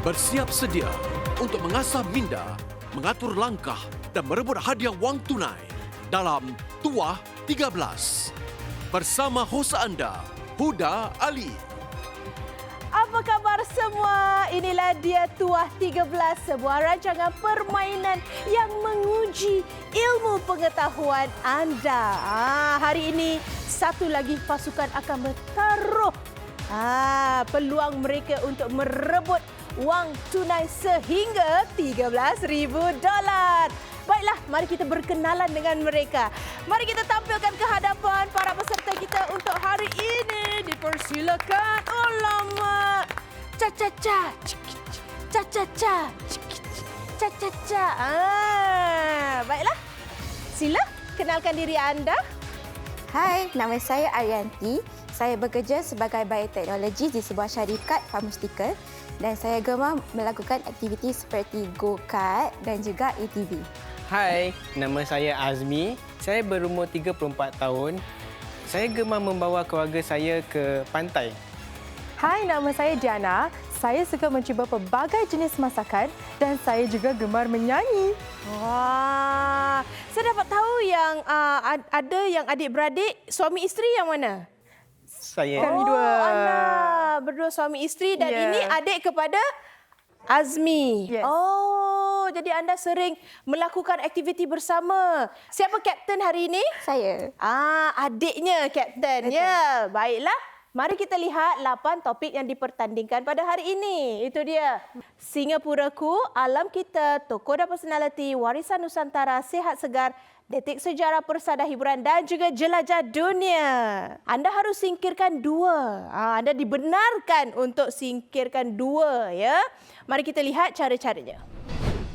Bersiap sedia untuk mengasah minda, mengatur langkah dan merebut hadiah wang tunai dalam Tuah 13. Bersama hos anda, Huda Ali. Apa khabar semua? Inilah dia Tuah 13, sebuah rancangan permainan yang menguji ilmu pengetahuan anda. Hari ini, satu lagi pasukan akan bertaruh peluang mereka untuk merebut wang tunai sehingga $13,000. Baiklah, mari kita berkenalan dengan mereka. Mari kita tampilkan ke hadapan para peserta kita untuk hari ini. Dipersilakan. Oh lama. Cha-cha-cha. Cha-cha-cha. Cha-cha-cha. Baiklah. Sila kenalkan diri anda. Hai, nama saya Arianti. Saya bekerja sebagai bioteknologi di sebuah syarikat farmaceutical dan saya gemar melakukan aktiviti seperti go-kart dan juga ATV. Hai, nama saya Azmi. Saya berumur 34 tahun. Saya gemar membawa keluarga saya ke pantai. Hai, nama saya Diana. Saya suka mencuba pelbagai jenis masakan dan saya juga gemar menyanyi. Wah, saya dapat tahu yang ada yang adik-beradik, suami isteri yang mana? Saya. Kami dua. Anda berdua suami isteri dan ini adik kepada Azmi. Yes. Oh, jadi anda sering melakukan aktiviti bersama. Siapa kapten hari ini? Saya. Adiknya kapten. Ya, baiklah. Mari kita lihat 8 topik yang dipertandingkan pada hari ini. Itu dia. Singapuraku, alam kita, tokoh dan personaliti, warisan Nusantara, sihat segar, detik sejarah, persada hiburan dan juga jelajah dunia. Anda harus singkirkan 2. Anda dibenarkan untuk singkirkan 2, ya. Mari kita lihat cara-caranya.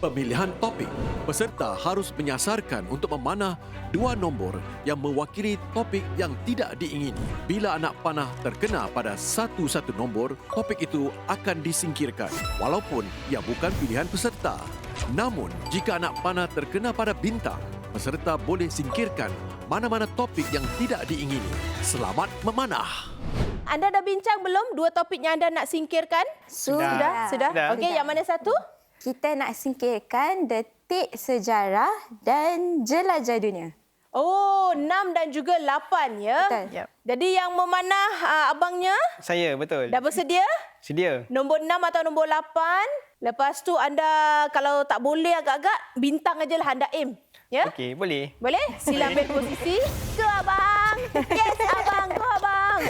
Pemilihan topik. Peserta harus menyasarkan untuk memanah 2 nombor yang mewakili topik yang tidak diingini. Bila anak panah terkena pada satu nombor, topik itu akan disingkirkan walaupun ia bukan pilihan peserta. Namun, jika anak panah terkena pada bintang, peserta boleh singkirkan mana-mana topik yang tidak diingini. Selamat memanah. Anda dah bincang belum 2 topik yang anda nak singkirkan? Sudah. Sudah? Sudah. Okey, yang mana satu? Kita nak singkirkan detik sejarah dan jelajah dunia. Oh, 6 dan juga 8, ya? Betul. Yep. Jadi yang memanah abangnya, Saya, betul. dah bersedia? Sedia. Nombor 6 atau nombor 8. Lepas tu anda kalau tak boleh agak-agak, bintang aja lah anda aim. Ya? Okey, boleh. Boleh? Sila ambil posisi. Go abang. Yes, abang. Go abang.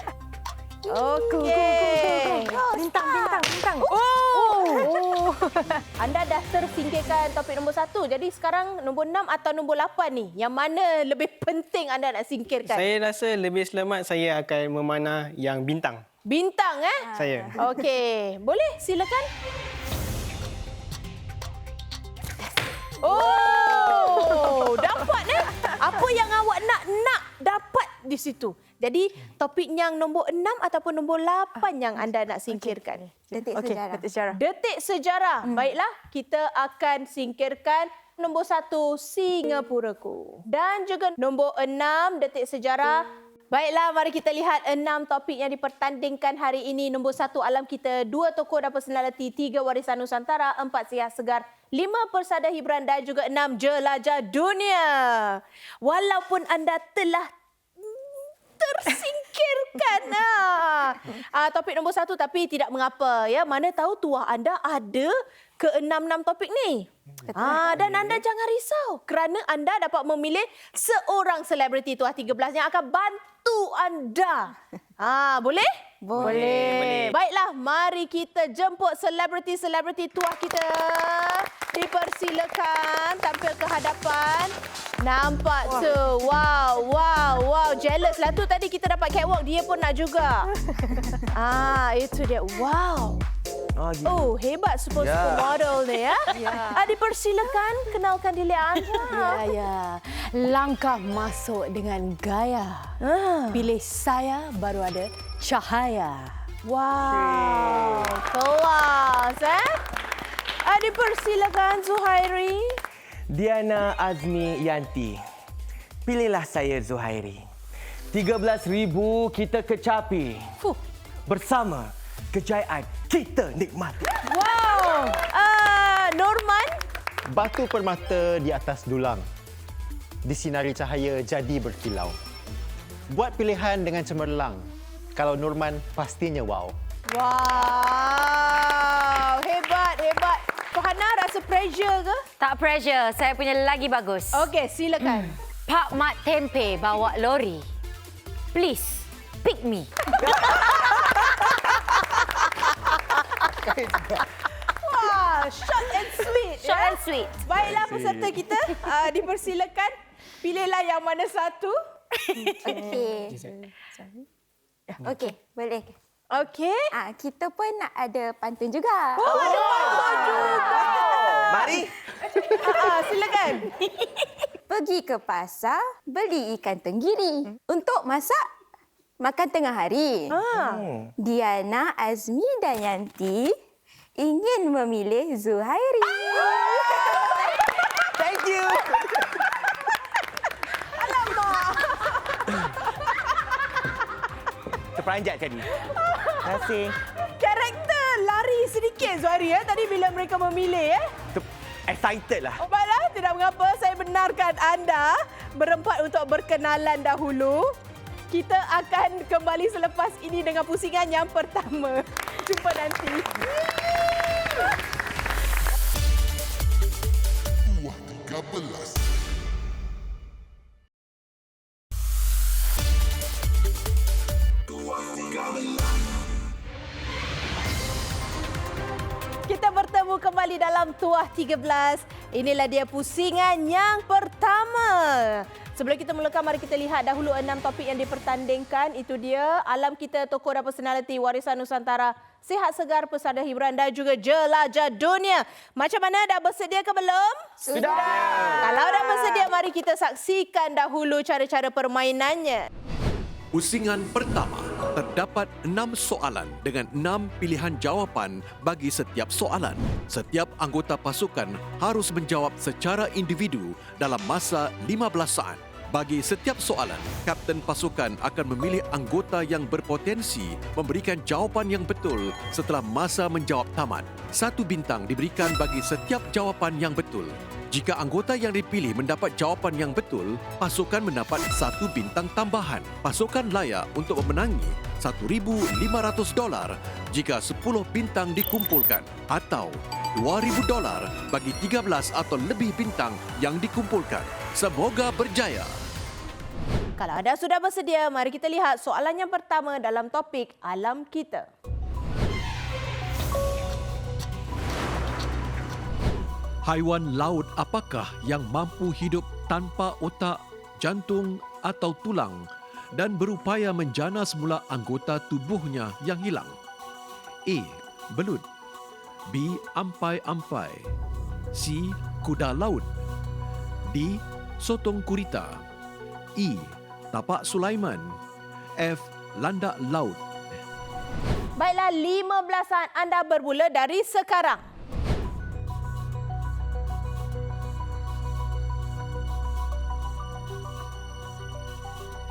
Okey. Bintang. Oh. Anda dah tersingkirkan topik nombor 1. Jadi sekarang nombor 6 atau nombor 8 ni? Yang mana lebih penting anda nak singkirkan? Saya rasa lebih selamat saya akan memanah yang bintang. Bintang, Saya. Okey. Boleh? Silakan. Oh, dapat apa yang awak nak dapat di situ. Jadi topik yang nombor 6 ataupun nombor 8 yang anda nak singkirkan. Detik Okey, sejarah. detik sejarah. Detik sejarah. Baiklah, kita akan singkirkan nombor 1 Singapuraku dan juga nombor 6 detik sejarah. Baiklah, mari kita lihat 6 topik yang dipertandingkan hari ini. Nombor 1 alam kita, 2 tokoh dan personaliti, 3 warisan Nusantara, 4 sihat segar, 5 persada hiburan dan juga 6 jelajah dunia. Walaupun anda telah tersingkirkan topik nombor 1 tapi tidak mengapa, ya. Mana tahu tuah anda ada ke 6 topik ni. Dan anda jangan risau kerana anda dapat memilih seorang selebriti Tuah 13 yang akan bantu anda. Boleh? Boleh. Baiklah, mari kita jemput selebriti-selebriti tuah kita. Dipersilakan tampil ke hadapan. Nampak tu. Wow. Jealous lah tu tadi kita dapat catwalk, dia pun nak juga. Itu dia. Wow. Oh, hebat supermodel ni, ya. Dipersilakan kenalkan diri anda. Ya. Langkah masuk dengan gaya. Pilih saya baru ada cahaya. Wow. Kelas, dipersilakan Zuhairi. Diana Azmi Yanti. Pilihlah saya Zuhairi. 13,000 kita kecapi. Bersama kejayaan kita nikmati. Wow. Norman? Batu permata di atas dulang. Disinari cahaya jadi berkilau. Buat pilihan dengan cemerlang. Kalau Norman, pastinya wow. Wow, hebat. Fahana rasa pressure ke? Tak pressure, saya punya lagi bagus. Okey, silakan. Pak Mat Tempe bawa lori. Please, pick me. Wah, short and sweet. Short and sweet. Baiklah peserta kita, dipersilakan. Pilihlah yang mana satu. Okey, boleh. Okey. Kita pun nak ada pantun juga. Ada pantun juga. Mari. Silakan. Pergi ke pasar, beli ikan tenggiri. Untuk masak, makan tengah hari. Diana, Azmi dan Yanti ingin memilih Zuhairi. Thank you. Terperanjat tadi. Terima kasih. Karakter lari sedikit Zuhairi tadi bila mereka memilih Excited lah. Baiklah, tidak mengapa, saya benarkan anda berempat untuk berkenalan dahulu. Kita akan kembali selepas ini dengan pusingan yang pertama. Jumpa nanti. Kita bertemu kembali dalam Tuah 13. Inilah dia pusingan yang pertama. Sebelum kita mulakan, mari kita lihat dahulu 6 topik yang dipertandingkan. Itu dia alam kita, tokoh dan personaliti, warisan Nusantara, sihat segar, pesada hiburan dan juga jelajah dunia. Macam mana, dah bersedia ke belum? Sudah. Kalau dah bersedia, mari kita saksikan dahulu cara-cara permainannya. Pusingan pertama, terdapat 6 soalan dengan 6 pilihan jawapan bagi setiap soalan. Setiap anggota pasukan harus menjawab secara individu dalam masa 15 saat. Bagi setiap soalan, kapten pasukan akan memilih anggota yang berpotensi memberikan jawapan yang betul setelah masa menjawab tamat. 1 bintang diberikan bagi setiap jawapan yang betul. Jika anggota yang dipilih mendapat jawapan yang betul, pasukan mendapat 1 bintang tambahan. Pasukan layak untuk memenangi $1,500 jika 10 bintang dikumpulkan atau $2,000 bagi 13 atau lebih bintang yang dikumpulkan. Semoga berjaya. Kalau anda sudah bersedia, mari kita lihat soalan yang pertama dalam topik alam kita. Haiwan laut apakah yang mampu hidup tanpa otak, jantung atau tulang dan berupaya menjana semula anggota tubuhnya yang hilang? A. Belut. B. Ampai-ampai. C. Kuda laut. D. Sotong gurita. E. Tapak Sulaiman. F. Landak laut. Baiklah, 15 saat anda bermula dari sekarang.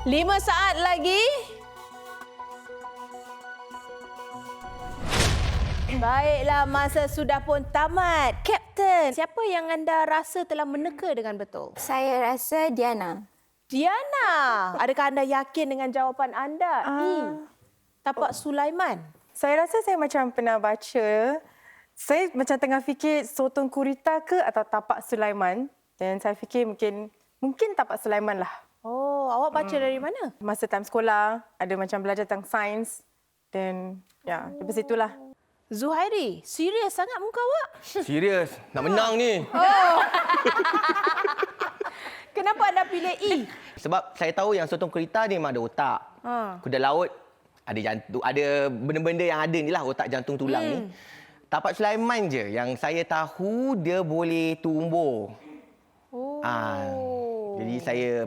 5 saat lagi. Baiklah, masa sudah pun tamat. Kapten, siapa yang anda rasa telah meneka dengan betul? Saya rasa Diana. Diana, adakah anda yakin dengan jawapan anda? Tapak Sulaiman. Saya rasa saya macam pernah baca. Saya macam tengah fikir sotong gurita ke atau tapak Sulaiman. Dan saya fikir mungkin tapak Sulaiman lah. Oh, awak baca dari mana? Masa time sekolah, ada macam belajar tentang sains. Dan ya, dari situlah. Zuhairi, serius sangat muka awak. Serius, nak menang ni. Kenapa anda pilih E? Sebab saya tahu yang sotong kereta ni memang ada otak. Kuda laut ada jantung, ada benda-benda yang ada ni lah, otak, jantung, tulang ni. Tapak Sulaiman je yang saya tahu dia boleh tumbuh. Jadi saya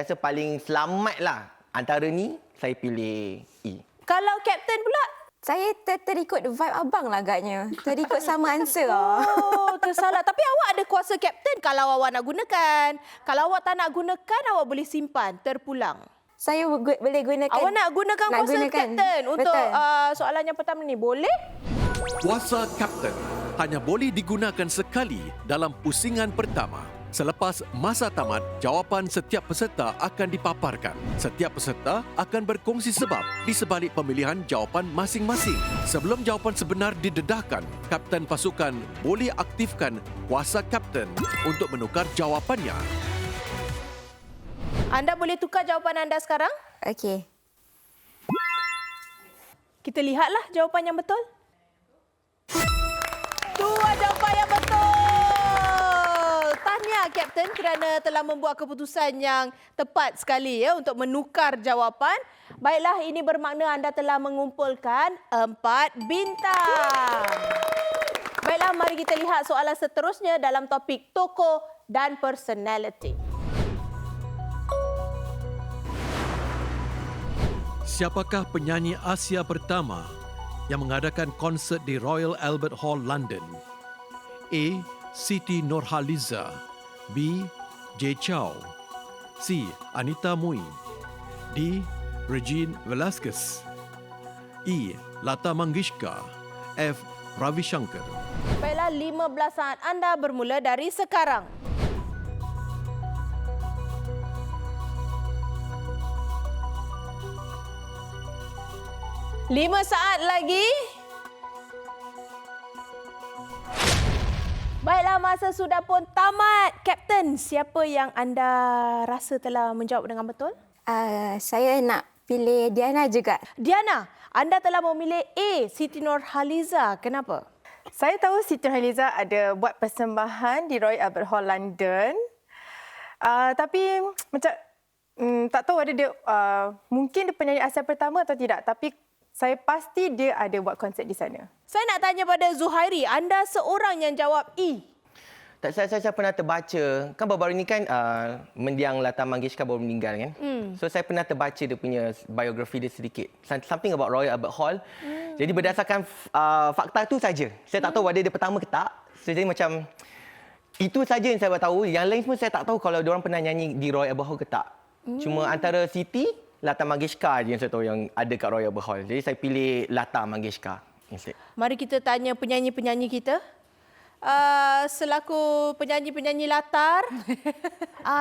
rasa paling selamat lah antara ni, saya pilih E. Kalau kapten pula? Saya terikut vibe abang lah agaknya. Terikut sama answer lah. Oh, tersalah. Tapi awak ada kuasa kapten kalau awak nak gunakan. Kalau awak tak nak gunakan, awak boleh simpan, terpulang. Saya boleh gunakan. Awak nak gunakan kuasa kapten untuk soalan yang pertama ni, boleh? Kuasa kapten hanya boleh digunakan sekali dalam pusingan pertama. Selepas masa tamat, jawapan setiap peserta akan dipaparkan. Setiap peserta akan berkongsi sebab di sebalik pemilihan jawapan masing-masing. Sebelum jawapan sebenar didedahkan, kapten pasukan boleh aktifkan kuasa kapten untuk menukar jawapannya. Anda boleh tukar jawapan anda sekarang? Okey. Kita lihatlah jawapan yang betul. Dua jawapan yang betul. Tahniah Kapten kerana telah membuat keputusan yang tepat sekali ya untuk menukar jawapan. Baiklah, ini bermakna anda telah mengumpulkan 4 bintang. Baiklah, mari kita lihat soalan seterusnya dalam topik tokoh dan personality. Siapakah penyanyi Asia pertama yang mengadakan konsert di Royal Albert Hall, London? A. Siti Nurhaliza. B. Jay Chou. C. Anita Mui. D. Regine Velasquez. E. Lata Mangeshkar. F. Ravi Shankar. Baiklah, 15 saat anda bermula dari sekarang. Lima saat lagi. Baiklah, masa sudah pun tamat. Kapten, siapa yang anda rasa telah menjawab dengan betul? Saya nak pilih Diana juga. Diana, anda telah memilih A, Siti Nurhaliza. Kenapa? Saya tahu Siti Nurhaliza ada buat persembahan di Royal Albert Hall, London. Tapi macam tak tahu ada dia mungkin dia penyanyi Asia pertama atau tidak. Tapi saya pasti dia ada buat konsert di sana. Saya nak tanya pada Zuhairi, anda seorang yang jawab E. Saya pernah terbaca, kan baru-baru ni kan mendiang Lata Mangeshkar baru meninggal kan. So saya pernah terbaca dia punya biografi dia sedikit. Something about Royal Albert Hall. Jadi berdasarkan fakta tu saja. Saya tak tahu whether dia pertama ke tak. So, jadi macam itu saja yang saya tahu. Yang lain semua saya tak tahu kalau diorang pernah nyanyi di Royal Albert Hall ke tak. Cuma antara Siti, Lata Mangeshkar je yang saya tahu yang ada kat Royal Albert Hall. Jadi saya pilih Lata Mangeshkar instead. Mari kita tanya penyanyi-penyanyi kita. Selaku penyanyi-penyanyi latar.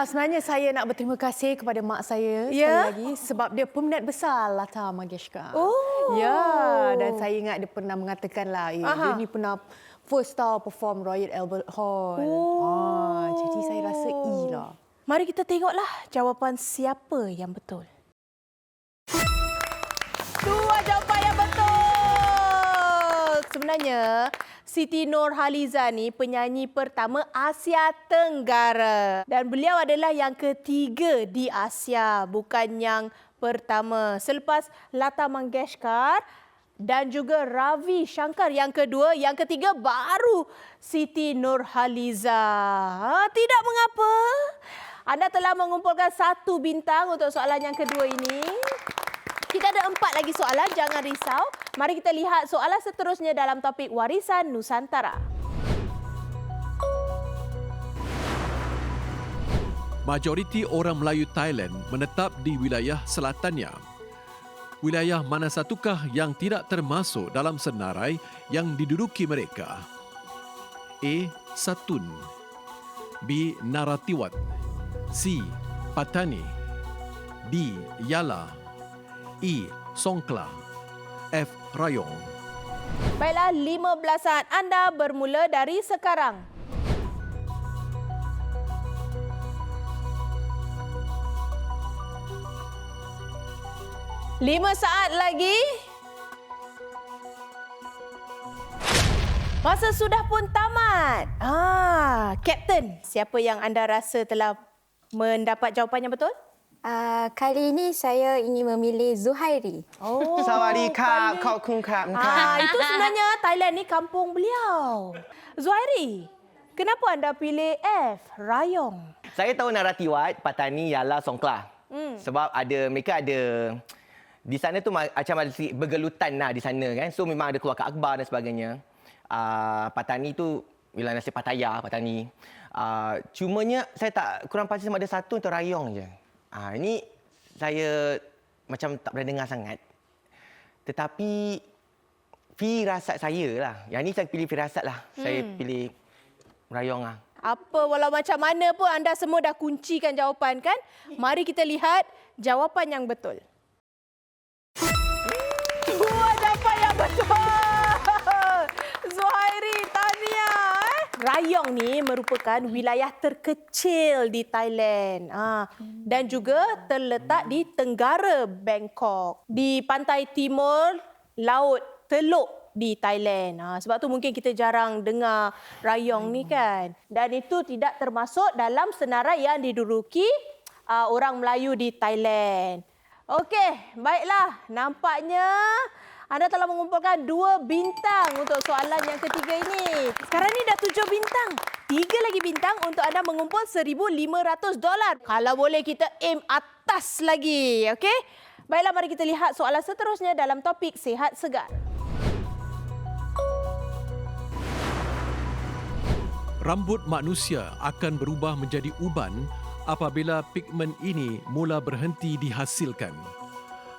Sebenarnya saya nak berterima kasih kepada mak saya sekali lagi sebab dia peminat besar Lata Mangeshkar. Ya, dan saya ingat dia pernah mengatakan lah, dia ni pernah first star perform Royal Albert Hall. Jadi saya rasa E lah. Mari kita tengoklah jawapan siapa yang betul. Dua jawapan yang betul. Sebenarnya Siti Nurhaliza ni penyanyi pertama Asia Tenggara. Dan beliau adalah yang ketiga di Asia, bukan yang pertama. Selepas Lata Mangeshkar dan juga Ravi Shankar yang kedua, yang ketiga baru Siti Nurhaliza. Tidak mengapa. Anda telah mengumpulkan 1 bintang untuk soalan yang kedua ini. Kita ada 4 lagi soalan, jangan risau. Mari kita lihat soalan seterusnya dalam topik warisan Nusantara. Majoriti orang Melayu Thailand menetap di wilayah selatannya. Wilayah mana satukah yang tidak termasuk dalam senarai yang diduduki mereka? A. Satun. B. Naratiwat. C. Patani. D. Yala. E. Songkla. F. Rayong. Baiklah, 15 saat anda bermula dari sekarang. Lima saat lagi. Masa sudah pun tamat. Kapten, siapa yang anda rasa telah mendapat jawapan yang betul? Kali ini saya ingin memilih Zuhairi. Sawadee-kap, kau kungkap. Itu sebenarnya Thailand ni kampung beliau. Zuhairi, kenapa anda pilih F, Rayong? Saya tahu Naratiwat, Patani, Yala, Songkla. Sebab mereka ada di sana tu macam ada sedikit bergelutan lah di sana kan. So memang ada keluarga akbar dan sebagainya. Patani tu bila nasi Pattaya, Patani. Cumanya saya tak kurang pasti sama ada satu atau Rayong je. Ini saya macam tak pernah dengar sangat. Tetapi firasat saya lah. Yang ni saya pilih firasat lah. Saya pilih Rayong lah. Apa walau macam mana pun anda semua dah kuncikan jawapan kan? Mari kita lihat jawapan yang betul. Dua jawapan yang betul. Zuhairi, tahniah. Rayong ni merupakan wilayah terkecil di Thailand. Dan juga terletak di tenggara Bangkok. Di pantai timur Laut Teluk di Thailand. Sebab tu mungkin kita jarang dengar Rayong ni kan. Dan itu tidak termasuk dalam senarai yang diduduki orang Melayu di Thailand. Okey, baiklah. Nampaknya anda telah mengumpulkan 2 bintang untuk soalan yang ketiga ini. Sekarang ni dah 7 bintang. 3 lagi bintang untuk anda mengumpul $1,500. Kalau boleh kita aim atas lagi. Okey? Baiklah, mari kita lihat soalan seterusnya dalam topik Sihat Segar. Rambut manusia akan berubah menjadi uban apabila pigmen ini mula berhenti dihasilkan.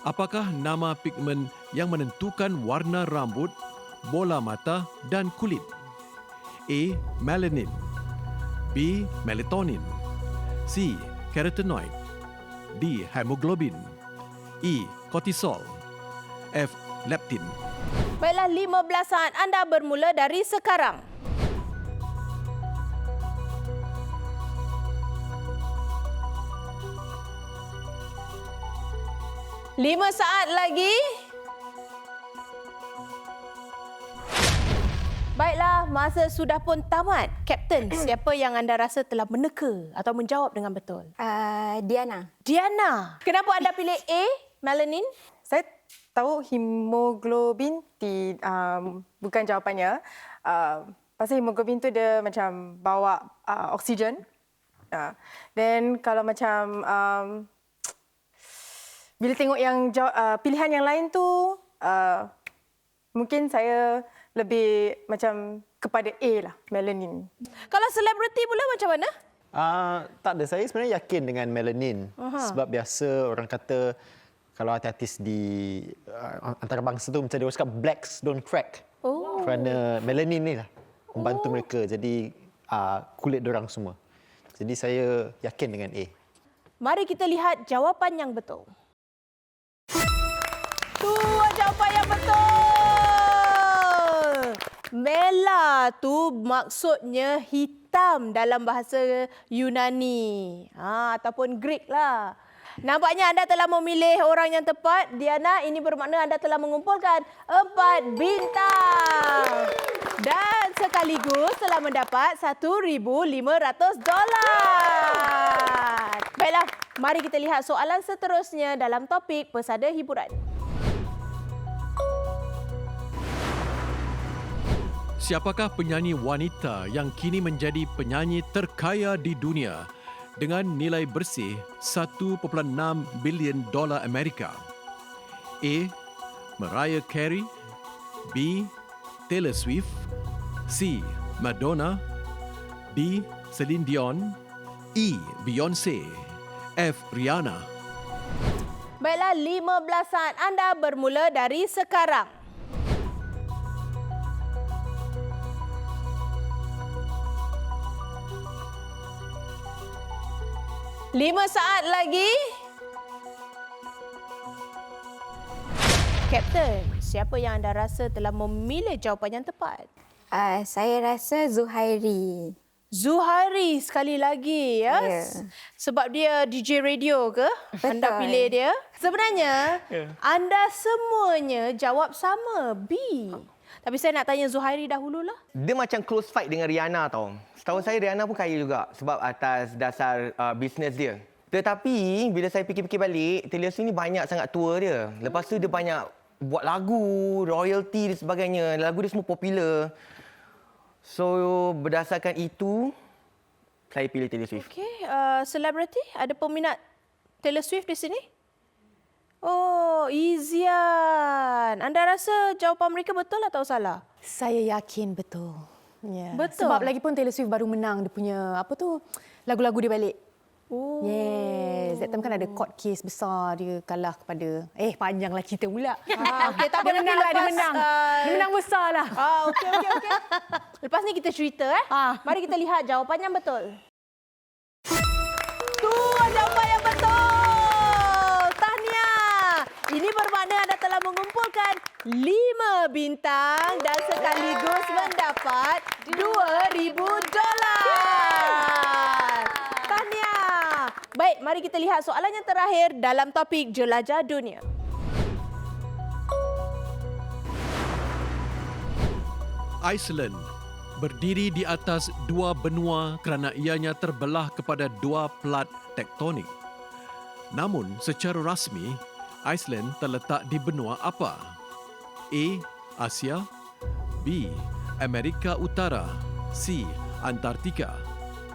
Apakah nama pigmen yang menentukan warna rambut, bola mata dan kulit? A. Melanin, B. Melatonin, C. Carotenoid, D. Hemoglobin, E. Cortisol, F. Leptin. Baiklah, 15 saat anda bermula dari sekarang. 5 saat lagi. Baiklah, masa sudah pun tamat. Kapten, siapa yang anda rasa telah meneka atau menjawab dengan betul? Diana. Diana. Kenapa anda pilih A, melanin? Saya tahu hemoglobin bukan jawapannya. Pasal hemoglobin tu dia macam bawa oksigen. Dan kalau macam bila tengok yang pilihan yang lain tu, mungkin saya lebih macam kepada A lah, melanin. Kalau selebriti pula macam mana? Tak ada. Saya sebenarnya yakin dengan melanin. Sebab biasa orang kata kalau artis di antarabangsa tu macam dia cakap blacks don't crack. Kerana melanin ni lah membantu mereka. Jadi kulit dorang semua. Jadi saya yakin dengan A. Mari kita lihat jawapan yang betul. Dua jawapan yang betul. Mela tu maksudnya hitam dalam bahasa Yunani. Ataupun Greek lah. Nampaknya anda telah memilih orang yang tepat. Diana, ini bermakna anda telah mengumpulkan 4 bintang. Dan sekaligus telah mendapat $1,500. Baiklah, mari kita lihat soalan seterusnya dalam topik pesada hiburan. Siapakah penyanyi wanita yang kini menjadi penyanyi terkaya di dunia dengan nilai bersih $1.6 bilion Amerika? A. Mariah Carey, B. Taylor Swift, C. Madonna, D. Celine Dion, E. Beyonce, F. Rihanna. Baiklah, 15 saat anda bermula dari sekarang. 5 saat lagi. Kapten, siapa yang anda rasa telah memilih jawapan yang tepat? Saya rasa Zuhairi. Zuhairi sekali lagi, ya? Yeah. Sebab dia DJ radio ke? Betul. Anda pilih dia? Sebenarnya, anda semuanya jawab sama, B. Tapi saya nak tanya Zuhairi dahululah. Dia macam close fight dengan Rihanna tau. Setahu saya Rihanna pun kaya juga sebab atas dasar bisnes dia. Tetapi bila saya fikir-fikir balik, Taylor Swift ni banyak sangat tour dia. Lepas tu dia banyak buat lagu, royalty dan sebagainya. Lagu dia semua popular. So berdasarkan itu, saya pilih Taylor Swift. Okey, selebriti, ada peminat Taylor Swift di sini? Oh, Izian. Anda rasa jawapan mereka betul atau salah? Saya yakin betul. Ya. Betul. Sebab lagipun Taylor Swift baru menang dia punya lagu-lagu dia balik. Oh. Yes, that time kan ada court case besar dia kalah kepada panjanglah cerita pula. Okey, tak apa, Dia menang lah, dia menang. Dia menang besar lah. Okey. Lepas ni kita cerita Mari kita lihat jawapan yang betul. Tu jawapan yang betul. Tahniah. Ini bermakna anda telah mengumpulkan 5 bintang dan sekaligus mendapat $2,000. Tahniah. Baik, mari kita lihat soalan yang terakhir dalam topik jelajah dunia. Iceland berdiri di atas 2 benua kerana ianya terbelah kepada 2 plat tektonik. Namun, secara rasmi, Iceland terletak di benua apa? A. Asia, B. Amerika Utara, C. Antartika,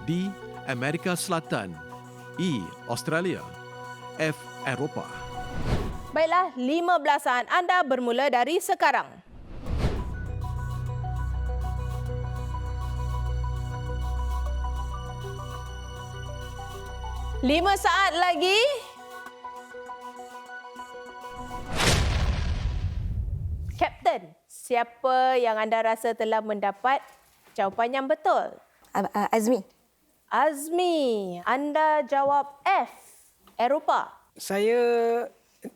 D. Amerika Selatan, E. Australia, F. Eropah. Baiklah, 15-an anda bermula dari sekarang. Lima saat lagi. Kapten, siapa yang anda rasa telah mendapat jawapan yang betul? Azmi. Azmi, anda jawab F. Eropah. Saya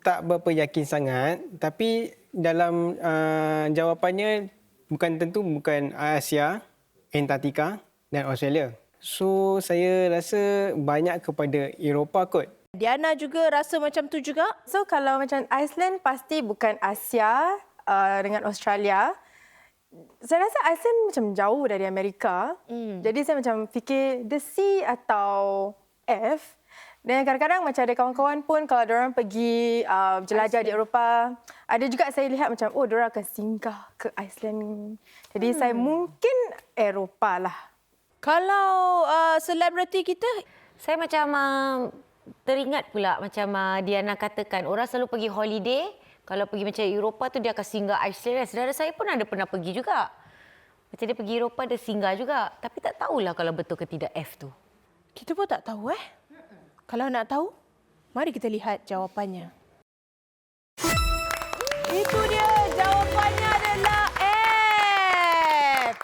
tak berapa yakin sangat, tapi dalam jawapannya bukan Asia, Antartika dan Australia. So, saya rasa banyak kepada Eropah kot. Diana juga rasa macam tu juga? So kalau macam Iceland pasti bukan Asia dengan Australia. Saya rasa Iceland macam jauh dari Amerika. Jadi saya macam fikir the C atau F. Dan kadang-kadang macam ada kawan-kawan pun kalau diorang pergi jelajah di Eropah, ada juga saya lihat macam diorang akan singgah ke Iceland. Jadi saya mungkin Eropah lah. Kalau selebriti kita, Saya macam teringat pula macam Diana katakan, orang selalu pergi holiday, kalau pergi macam Eropah tu dia akan singgah Iceland. Saudara saya pun ada pernah pergi juga. Macam dia pergi Eropah, dia singgah juga. Tapi tak tahulah kalau betul ke tidak F tu. kita pun tak tahu Kalau nak tahu, mari kita lihat jawapannya. Itu dia, jawapannya adalah F.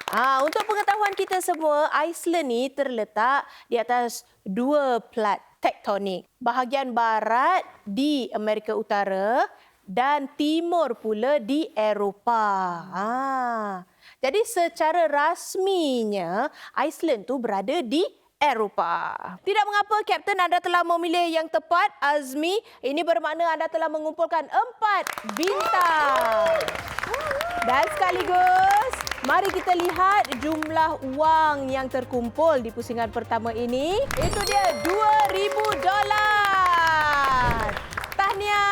Untuk pengetahuan kita semua, Iceland ni terletak di atas 2 plat tektonik. Bahagian barat di Amerika Utara dan timur pula di Eropah. Jadi secara rasminya, Iceland tu berada di Eropah. Tidak mengapa, Kapten, anda telah memilih yang tepat, Azmi. Ini bermakna anda telah mengumpulkan 4 bintang. Dan sekaligus, mari kita lihat jumlah wang yang terkumpul di pusingan pertama ini. Itu dia $2,000.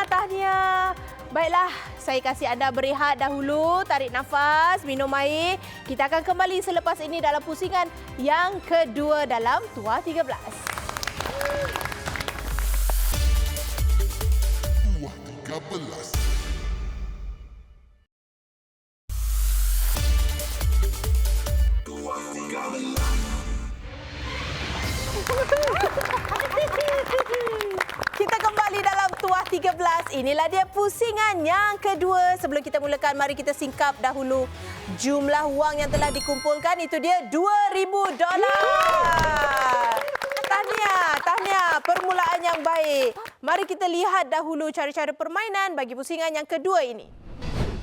Tahniah. Baiklah, saya kasih anda berehat dahulu, tarik nafas, minum air. Kita akan kembali selepas ini dalam pusingan yang kedua dalam Tuah 13. Tuah 13. Kita kembali dalam Tuah 13. Inilah dia pusingan yang kedua. Sebelum kita mulakan, mari kita singkap dahulu jumlah wang yang telah dikumpulkan. Itu dia $2,000. Tahniah. Permulaan yang baik. Mari kita lihat dahulu cara-cara permainan bagi pusingan yang kedua ini.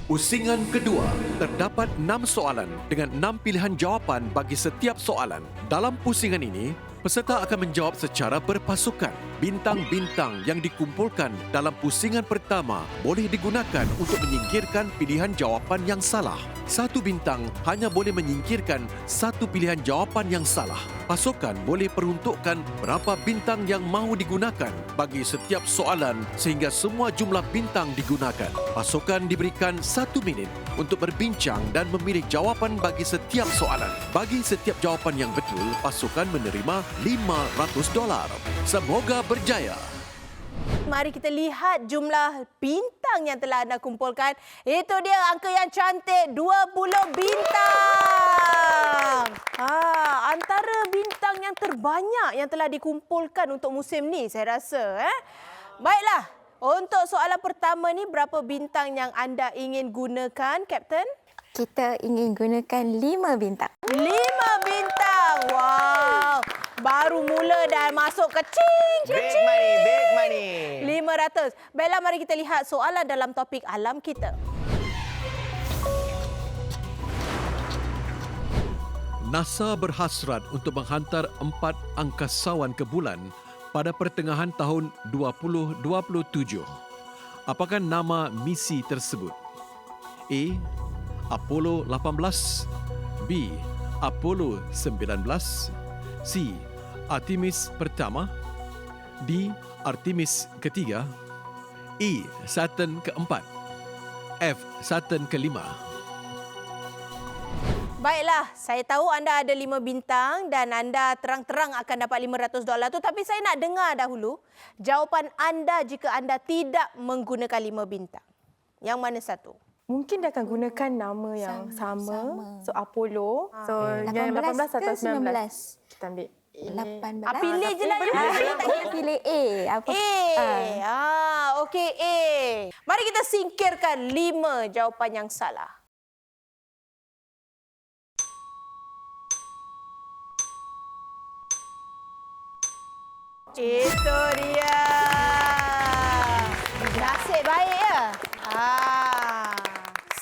Pusingan kedua, terdapat 6 soalan dengan 6 pilihan jawapan bagi setiap soalan. Dalam pusingan ini, peserta akan menjawab secara berpasukan. Bintang-bintang yang dikumpulkan dalam pusingan pertama boleh digunakan untuk menyingkirkan pilihan jawapan yang salah. 1 bintang hanya boleh menyingkirkan 1 pilihan jawapan yang salah. Pasukan boleh peruntukkan berapa bintang yang mahu digunakan bagi setiap soalan sehingga semua jumlah bintang digunakan. Pasukan diberikan 1 minit untuk berbincang dan memilih jawapan bagi setiap soalan. Bagi setiap jawapan yang betul, pasukan menerima $500. Semoga berjaya. Mari kita lihat jumlah bintang yang telah anda kumpulkan. Itu dia angka yang cantik, 20 bintang. bintang. Antara bintang yang terbanyak yang telah dikumpulkan untuk musim ni, saya rasa. Baiklah, untuk soalan pertama ni, berapa bintang yang anda ingin gunakan, Kapten? Kita ingin gunakan 5 bintang. 5 bintang. Wow. Baru mula dah masuk kecing. Big money. 500. Baiklah, mari kita lihat soalan dalam topik alam kita. NASA berhasrat untuk menghantar 4 angkasawan ke bulan pada pertengahan tahun 2027. Apakah nama misi tersebut? A. Apollo 18, B. Apollo 19, C. Artemis pertama, D. Artemis ketiga, E. Saturn keempat, F. Saturn kelima. Baiklah, saya tahu anda ada 5 bintang dan anda terang-terang akan dapat $500 tu, tapi saya nak dengar dahulu jawapan anda jika anda tidak menggunakan 5 bintang. Yang mana satu? Mungkin dia akan gunakan nama yang sama. So Apollo. So yang 18 atau 19? Kita ambil 18. Pilih je lah. Kita pilih A. Okey A. Mari kita singkirkan 5 jawapan yang salah. Itu dia. Nasib baik ya.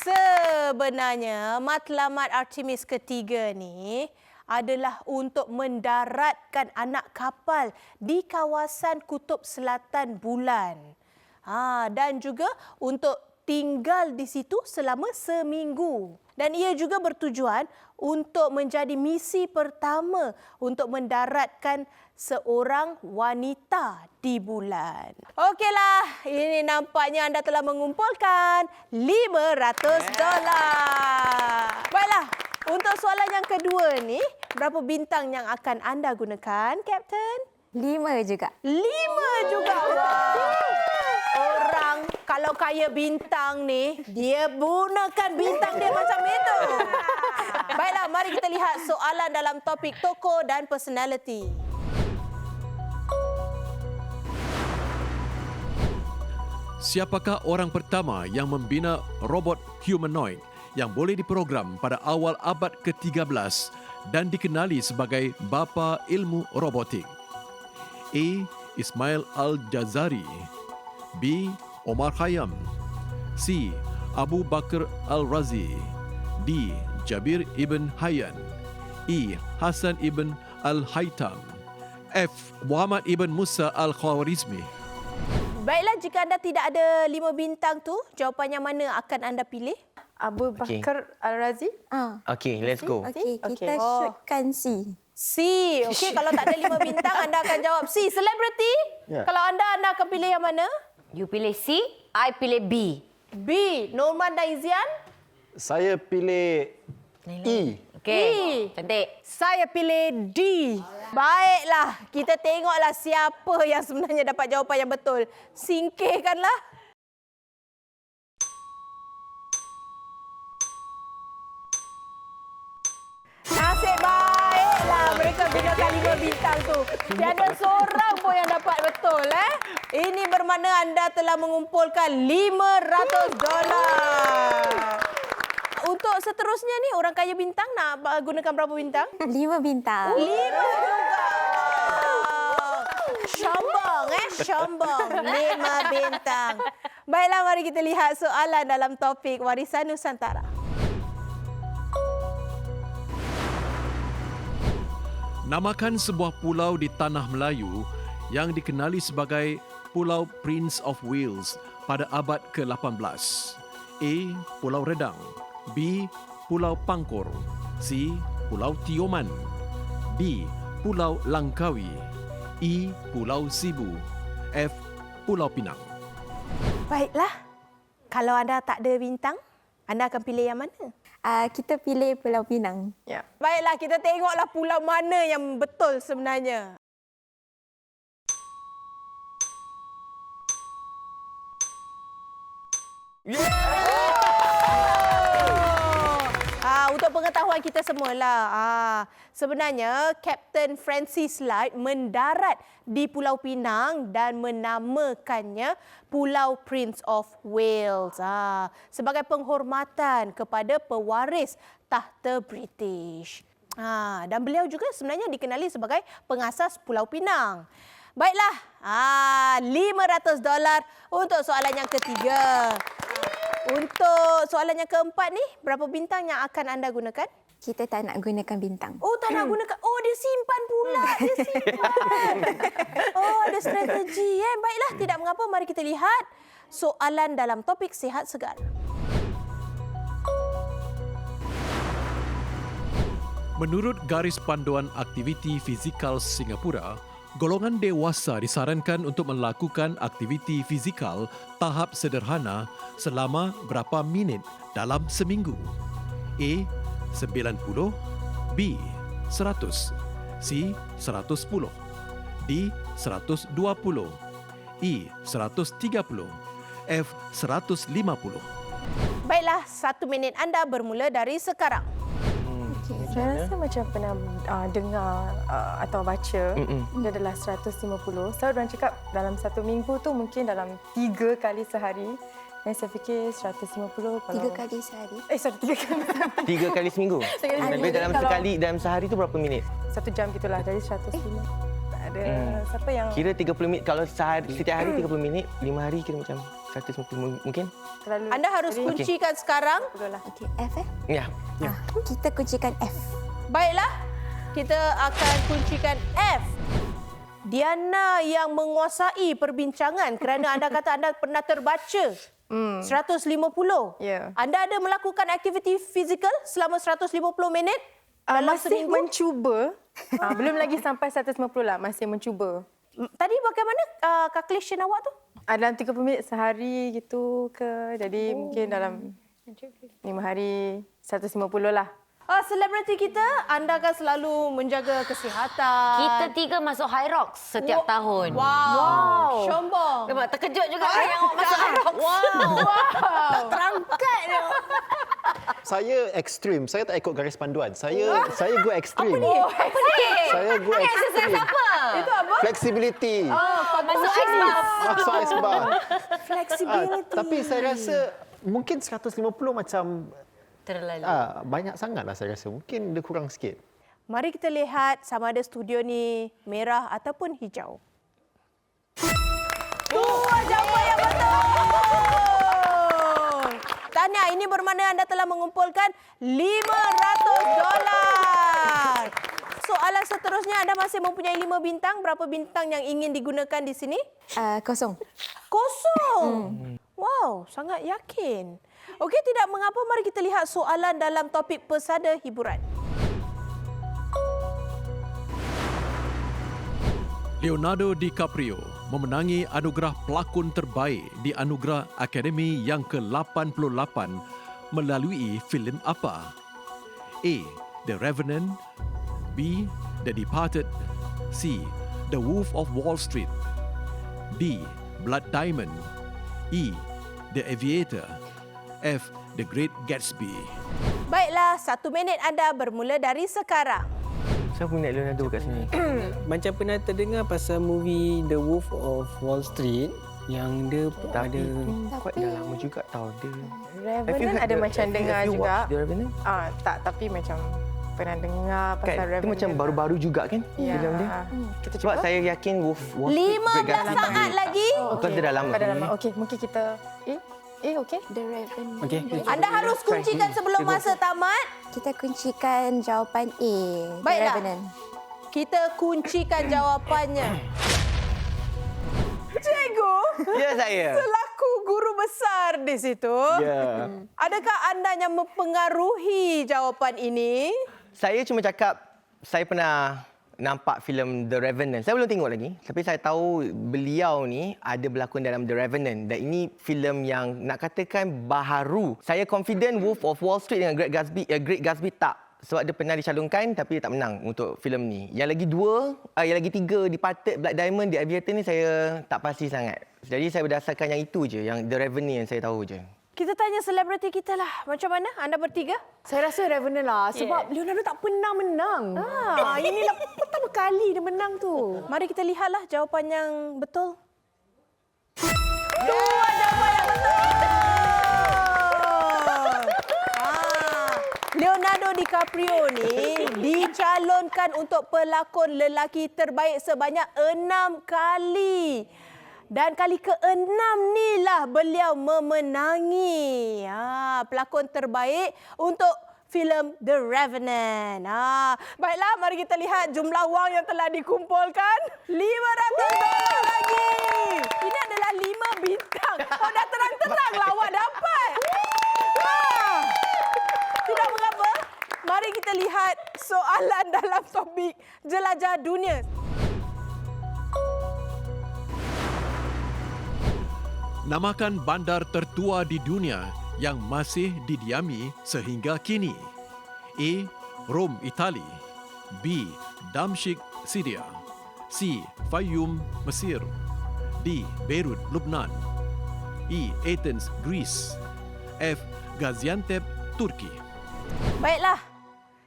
Sebenarnya matlamat Artemis ketiga ni adalah untuk mendaratkan anak kapal di kawasan kutub selatan bulan. Dan juga untuk tinggal di situ selama seminggu. Dan ia juga bertujuan untuk menjadi misi pertama untuk mendaratkan seorang wanita di bulan. Okeylah, ini nampaknya anda telah mengumpulkan $500. Baiklah, untuk soalan yang kedua ni, berapa bintang yang akan anda gunakan, Kapten? 5 juga. 5 juga. Wow. Orang kalau kaya bintang ni, dia gunakan bintang dia macam itu. Baiklah, mari kita lihat soalan dalam topik tokoh dan personality. Siapakah orang pertama yang membina robot humanoid yang boleh diprogram pada awal abad ke-13 dan dikenali sebagai bapa ilmu robotik? A. Ismail Al-Jazari, B. Omar Khayyam, C. Abu Bakr Al-Razi, D. Jabir Ibn Hayyan, E. Hasan Ibn Al-Haytham, F. Muhammad Ibn Musa Al-Khwarizmi. Baiklah, jika anda tidak ada 5 bintang tu, jawapannya mana akan anda pilih? Abu Bakar Al-Razi. Okay, let's go. Okey, kita shootkan C. C. Okey, kalau tak ada 5 bintang, anda akan jawab C. Celebrity? Ya. Kalau anda akan pilih yang mana? You pilih C, I pilih B. B. Norman dan Izian? Saya pilih E. Okey, cantik. Saya pilih D. Baiklah, kita tengoklah siapa yang sebenarnya dapat jawapan yang betul. Singkirkanlah. Nasib baiklah mereka gunakan 5 bintang tu. Tiada seorang pun yang dapat betul. Ini bermakna anda telah mengumpulkan $500. Untuk seterusnya ni, orang kaya bintang nak gunakan berapa bintang? 5 bintang. 5 juga. Sombong sombong. 5 bintang. Baiklah, mari kita lihat soalan dalam topik warisan Nusantara. Namakan sebuah pulau di tanah Melayu yang dikenali sebagai Pulau Prince of Wales pada abad ke-18. A. Pulau Redang, B. Pulau Pangkor, C. Pulau Tioman, D. Pulau Langkawi, E. Pulau Sibu, F. Pulau Pinang. Baiklah, kalau anda tak ada bintang, anda akan pilih yang mana? Kita pilih Pulau Pinang. Ya. Baiklah, kita tengoklah pulau mana yang betul sebenarnya. Untuk pengetahuan pengetahuan kita semualah. Sebenarnya Kapten Francis Light mendarat di Pulau Pinang dan menamakannya Pulau Prince of Wales sebagai penghormatan kepada pewaris tahta British. Dan beliau juga sebenarnya dikenali sebagai pengasas Pulau Pinang. Baiklah, $500 untuk soalan yang ketiga. Untuk soalan yang keempat ni, berapa bintang yang akan anda gunakan? Kita tak nak gunakan bintang. Oh, tak nak gunakan. Oh, dia simpan pula. Dia simpan. Oh, ada strategi. Baiklah, tidak mengapa. Mari kita lihat soalan dalam topik sihat segar. Menurut Garis Panduan Aktiviti Fizikal Singapura, golongan dewasa disarankan untuk melakukan aktiviti fizikal tahap sederhana selama berapa minit dalam seminggu? A. 90, B. 100, C. 110, D. 120, E. 130, F. 150. Baiklah, 1 minit anda bermula dari sekarang. Saya rasa macam pernah dengar atau baca dia adalah 150. Saya orang cakap dalam 1 minggu tu mungkin dalam 3 kali sehari. Dan saya fikir 150 kalau 3 kali sehari. 3 kali. 3 kali seminggu. Tapi dalam sehari tu berapa minit? 1 jam gitulah dari 150. Ada siapa yang Kira 30 minit. Kalau setiap hari 30 minit, 5 hari kira macam 150 mungkin? terlalu Anda harus kuncikan sekarang. Okey, F Ya. Kita kuncikan F. Baiklah, kita akan kuncikan F. Diana yang menguasai perbincangan kerana anda kata anda pernah terbaca 150. Ya. Anda ada melakukan aktiviti fizikal selama 150 minit? Dalam Masih seminggu? mencuba. Belum lagi sampai 150 lah, masih mencuba. Tadi bagaimana calculation awak tu? Dalam 30 minit sehari gitu ke. Jadi mungkin dalam 5 hari 150 lah. Selebriti kita, anda akan selalu menjaga kesihatan. Kita 3 masuk High Rocks setiap tahun. Wow. Sombong. Memang terkejut juga yang awak masuk High Rocks. Wow. Terangkat dia. Saya ekstrim. Saya tak ikut garis panduan. Saya go ekstrim. Apa ni? Saya go ekstrim. Apa? Itu apa? Flexibility. Masuk ice bath. Masuk ais bar. Flexibility. Tapi saya rasa mungkin 150 macam Terlalu. banyak sangatlah saya rasa. Mungkin dia kurang sikit. Mari kita lihat sama ada studio ni merah ataupun hijau. Jawapan yang betul. Tahniah, ini bermakna anda telah mengumpulkan $500. Soalan seterusnya, anda masih mempunyai 5 bintang. Berapa bintang yang ingin digunakan di sini? Kosong. Kosong. Wow, sangat yakin. Okey, tidak mengapa, mari kita lihat soalan dalam topik pesada hiburan. Leonardo DiCaprio memenangi anugerah pelakon terbaik di Anugerah Akademi yang ke-88 melalui filem apa? A. The Revenant, B. The Departed, C. The Wolf of Wall Street, D. Blood Diamond, E. The Aviator, F. The Great Gatsby. Baiklah, 1 minit anda bermula dari sekarang. Siapa minat Leonardo kat sini? Macam pernah terdengar pasal movie The Wolf of Wall Street yang dia ada Kuat dah lama juga tau dia. Revenant ada macam dengar juga. The Revenant? Tak, tapi macam pernah dengar pasal Kan, dia Revenant. macam baru-baru juga kan Ya. filem dia. Kita Sebab cuba. saya yakin Wolf Wall Street, Great 15 Gatsby. saat lagi. Bukan dia dah lama. Dah lama. Okey, mungkin kita okey. The Revenant. Okey. Anda harus kuncikan sebelum masa tamat. Kita kuncikan jawapan A. The Baiklah. Revenant. Kita kuncikan jawapannya. Cikgu, Ya saya. selaku guru besar di situ, Ya. adakah anda yang mempengaruhi jawapan ini? Saya cuma cakap saya pernah nampak filem The Revenant. Saya belum tengok lagi. Tapi saya tahu beliau ni ada berlakon dalam The Revenant. Dan ini filem yang nak katakan baharu. Saya confident Wolf of Wall Street dengan Great Gatsby tak. Sebab dia pernah dicalonkan tapi dia tak menang untuk filem ni. Yang lagi 3, Departed, Blood Diamond, The Aviator ni saya tak pasti sangat. Jadi saya berdasarkan yang itu je, yang The Revenant yang saya tahu je. Kita tanya selebriti kita lah. Macam mana anda bertiga? Saya rasa Revenant lah sebab Leonardo tak pernah menang. Inilah pertama kali dia menang tu. Mari kita lihatlah jawapan yang betul. Dua jawapan yang betul. Leonardo DiCaprio ni dicalonkan untuk pelakon lelaki terbaik sebanyak 6 kali. Dan kali ke-6 ni lah beliau memenangi pelakon terbaik untuk filem The Revenant. Baiklah, mari kita lihat jumlah wang yang telah dikumpulkan. $500 lagi. Ini adalah 5 bintang. Oh, dah terang-terang lah awak dapat. Tidak mengapa. Mari kita lihat soalan dalam topik Jelajah Dunia. Namakan bandar tertua di dunia yang masih didiami sehingga kini. A. Rom, Itali. B. Damsyik, Syria. C. Fayyum, Mesir. D. Beirut, Lebanon. E. Athens, Greece. F. Gaziantep, Turki. Baiklah.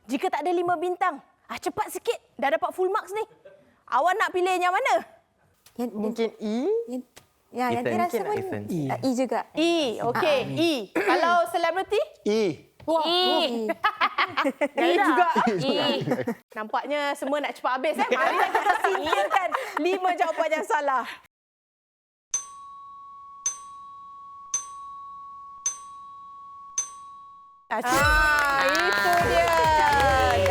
Jika tak ada 5 bintang, cepat sikit. Dah dapat full marks ni. Awak nak pilih yang mana? Mungkin E? Yang rasa pun E juga. E, okey. E. Kalau selebriti? E. Wah. E. E juga. E. Nampaknya semua nak cepat habis. Mari kita singkirkan 5 jawapan yang salah. Itu dia.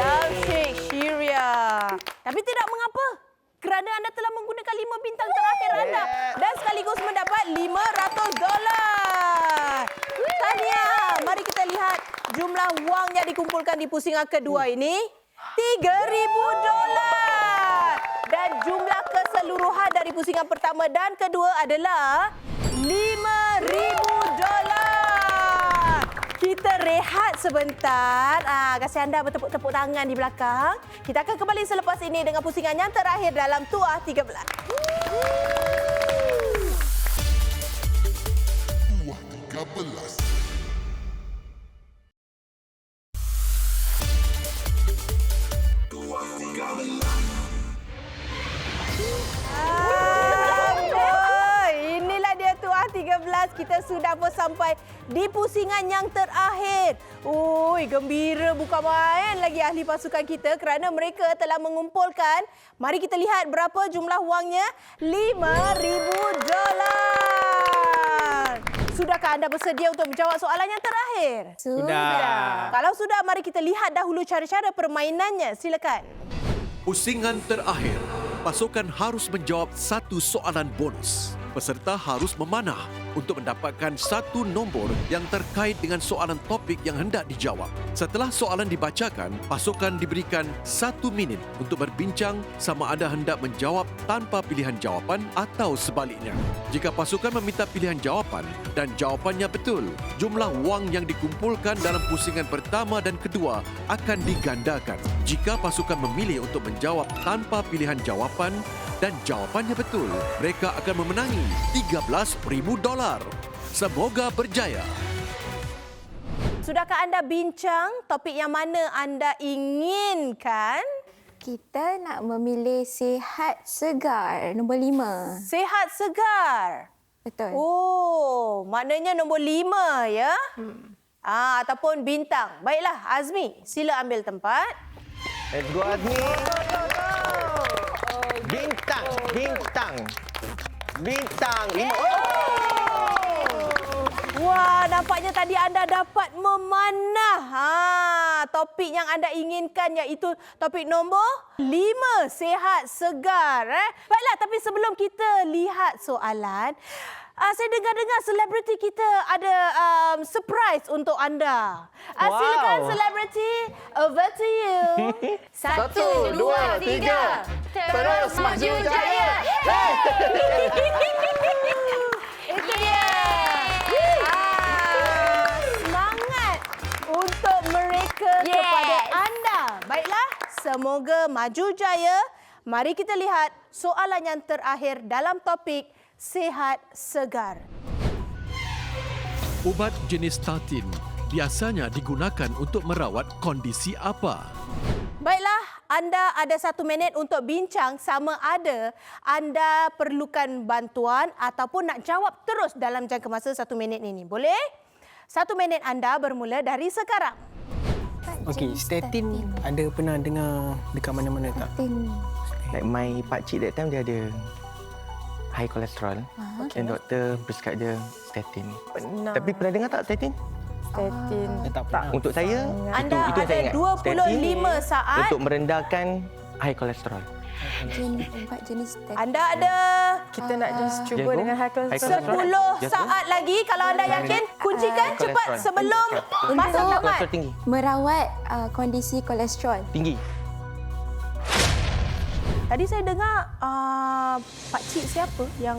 Damsyik, Syria. Tapi tidak mengapa. Kerana anda telah menggunakan 5 bintang terakhir anda dan sekaligus mendapat $500. Tahniah. Mari kita lihat jumlah wang yang dikumpulkan di pusingan kedua ini. $3,000. Dan jumlah keseluruhan dari pusingan pertama dan kedua adalah $5,000. Kita rehat sebentar. Kasih anda bertepuk-tepuk tangan di belakang. Kita akan kembali selepas ini dengan pusingan yang terakhir dalam Tuah 13. Tuah 13. Inilah dia Tuah 13. Kita sudah pun sampai di pusingan yang terakhir. Gembira bukan main lagi ahli pasukan kita kerana mereka telah mengumpulkan. Mari kita lihat berapa jumlah wangnya. $5,000. Sudahkah anda bersedia untuk menjawab soalan yang terakhir? Sudah. Kalau sudah, mari kita lihat dahulu cara-cara permainannya. Silakan. Pusingan terakhir, pasukan harus menjawab 1 soalan bonus. Peserta harus memanah untuk mendapatkan 1 nombor yang terkait dengan soalan topik yang hendak dijawab. Setelah soalan dibacakan, pasukan diberikan 1 minit untuk berbincang sama ada hendak menjawab tanpa pilihan jawapan atau sebaliknya. Jika pasukan meminta pilihan jawapan dan jawapannya betul, jumlah wang yang dikumpulkan dalam pusingan pertama dan kedua akan digandakan. Jika pasukan memilih untuk menjawab tanpa pilihan jawapan dan jawapannya betul, mereka akan memenangi $13,000. Semoga berjaya. Sudahkah anda bincang topik yang mana anda inginkan? Kita nak memilih sihat segar, nombor 5. Sihat segar. Betul. Oh, maknanya nombor 5 ya? Ataupun bintang. Baiklah, Azmi, sila ambil tempat. Let's go, Azmi. Bintang. Wah, nampaknya tadi anda dapat memanah topik yang anda inginkan, iaitu topik nombor 5, sihat segar. Baiklah, tapi sebelum kita lihat soalan, saya dengar-dengar selebriti kita ada surprise untuk anda. Silakan selebriti, over to you. 1, 2, 3. Terus maju jaya. Itu dia. Semangat untuk mereka kepada anda. Baiklah, semoga maju jaya. Mari kita lihat soalan yang terakhir dalam topik sihat segar. Ubat jenis statin biasanya digunakan untuk merawat kondisi apa? Baiklah, anda ada 1 minit untuk bincang sama ada anda perlukan bantuan ataupun nak jawab terus dalam jangka masa 1 minit ini. Boleh? 1 minit anda bermula dari sekarang. Okey, statin ada pernah dengar dekat mana-mana tak? Like my pakcik that time dia ada high cholesterol. Dan doktor prescribe dia statin. Tapi pernah dengar tak statin? Statin. Tak pernah. Untuk saya, Anda itu yang saya ada ingat. 25 saat. Untuk merendahkan high cholesterol. Ubat jenis statin. Anda ada Kita nak just cuba Jago. dengan high High cholesterol. 10 saat lagi. Kalau anda yakin, kuncikan cepat Kolesterol. sebelum masa tamat. Kolesterol tinggi. Merawat kondisi kolesterol. Tinggi. Tadi saya dengar pakcik siapa yang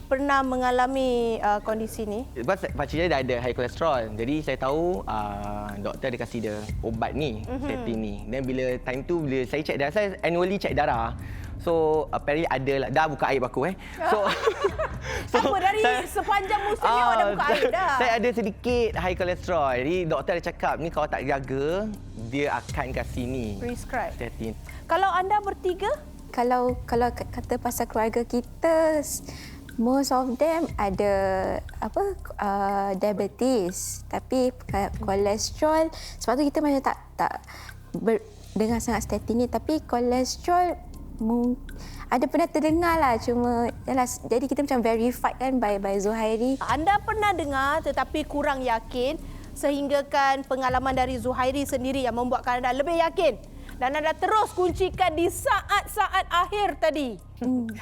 pernah mengalami kondisi ni? Sebab pakcik saya dah ada high cholesterol. Jadi saya tahu doktor ada kasih dia ubat ni, statin ni. Dan bila time tu, bila saya check darah, saya annually check darah. So apparently ada lah. Dah buka aib aku So, Apa dari sepanjang musim ni awak dah buka aib dah? Saya ada sedikit high cholesterol. Jadi doktor ada cakap ni kalau tak jaga, dia akan kasih ni. Prescribe. Statin. Kalau anda bertiga? Kalau kata pasal keluarga kita, most of them ada diabetes, tapi kolesterol sebab tu kita macam tak dengar sangat statin ni, tapi kolesterol ada pernah terdengar lah, cuma yalah, jadi kita macam verified kan by Zuhairi. Anda pernah dengar tetapi kurang yakin sehinggakan pengalaman dari Zuhairi sendiri yang membuatkan anda lebih yakin dan anda terus kuncikan di saat-saat akhir tadi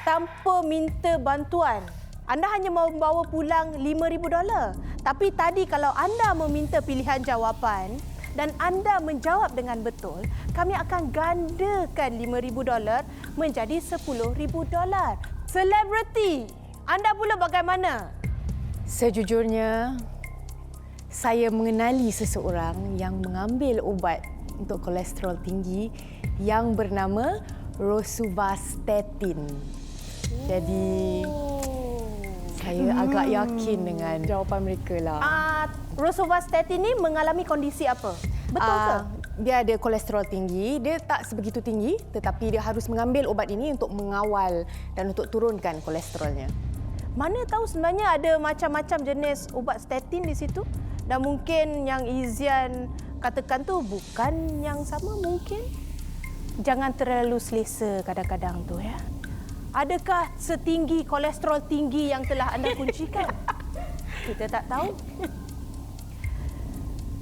tanpa minta bantuan. Anda hanya membawa pulang $5,000. Tapi tadi kalau anda meminta pilihan jawapan dan anda menjawab dengan betul, kami akan gandakan $5,000 menjadi $10,000. Selebriti, anda pula bagaimana? Sejujurnya, saya mengenali seseorang yang mengambil ubat untuk kolesterol tinggi yang bernama rosuvastatin. Jadi, saya agak yakin dengan jawapan mereka lah. Rosuvastatin ni mengalami kondisi apa? Betul ke? Dia ada kolesterol tinggi. Dia tak sebegitu tinggi, tetapi dia harus mengambil ubat ini untuk mengawal dan untuk turunkan kolesterolnya. Mana tahu sebenarnya ada macam-macam jenis ubat statin di situ dan mungkin yang Izian katakan tu bukan yang sama mungkin. Jangan terlalu selesa kadang-kadang tu ya. Adakah setinggi kolesterol tinggi yang telah anda kuncikan? Kita tak tahu.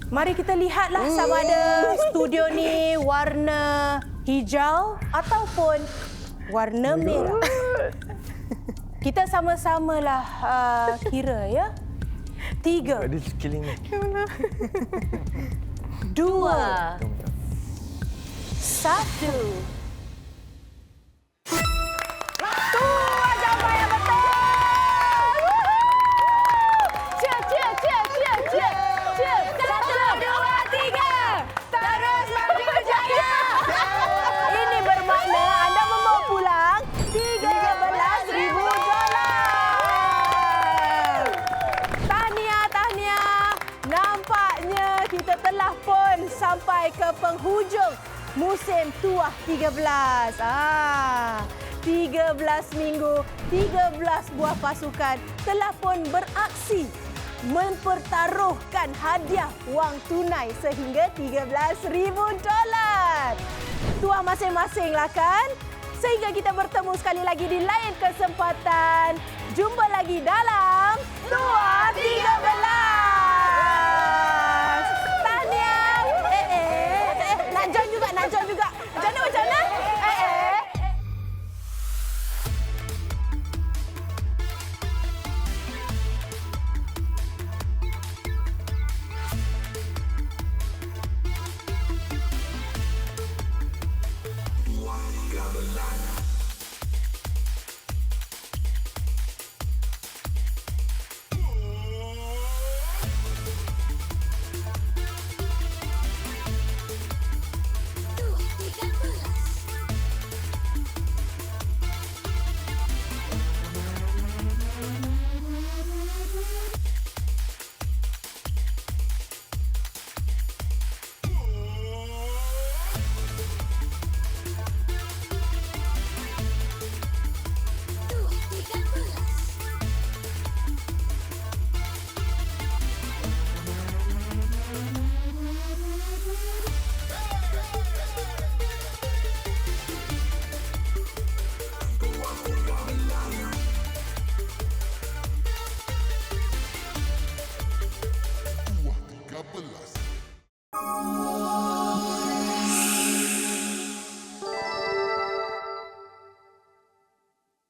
Mari kita lihatlah sama ada studio ni warna hijau ataupun warna merah. Kita sama-samalah kira ya. 3, 2, 1. Tua jawapan yang betul. Cheer. 1, 2, 3. Terus maju jaya. Ini bermakna anda membawa pulang $13,000. Tahniah. Nampaknya kita telah pun sampai ke penghujung musim Tuah 13. 13 minggu, 13 buah pasukan telah pun beraksi mempertaruhkan hadiah wang tunai sehingga $13,000. Tuah masing-masing lah kan? Sehingga kita bertemu sekali lagi di lain kesempatan. Jumpa lagi dalam Tuah 13.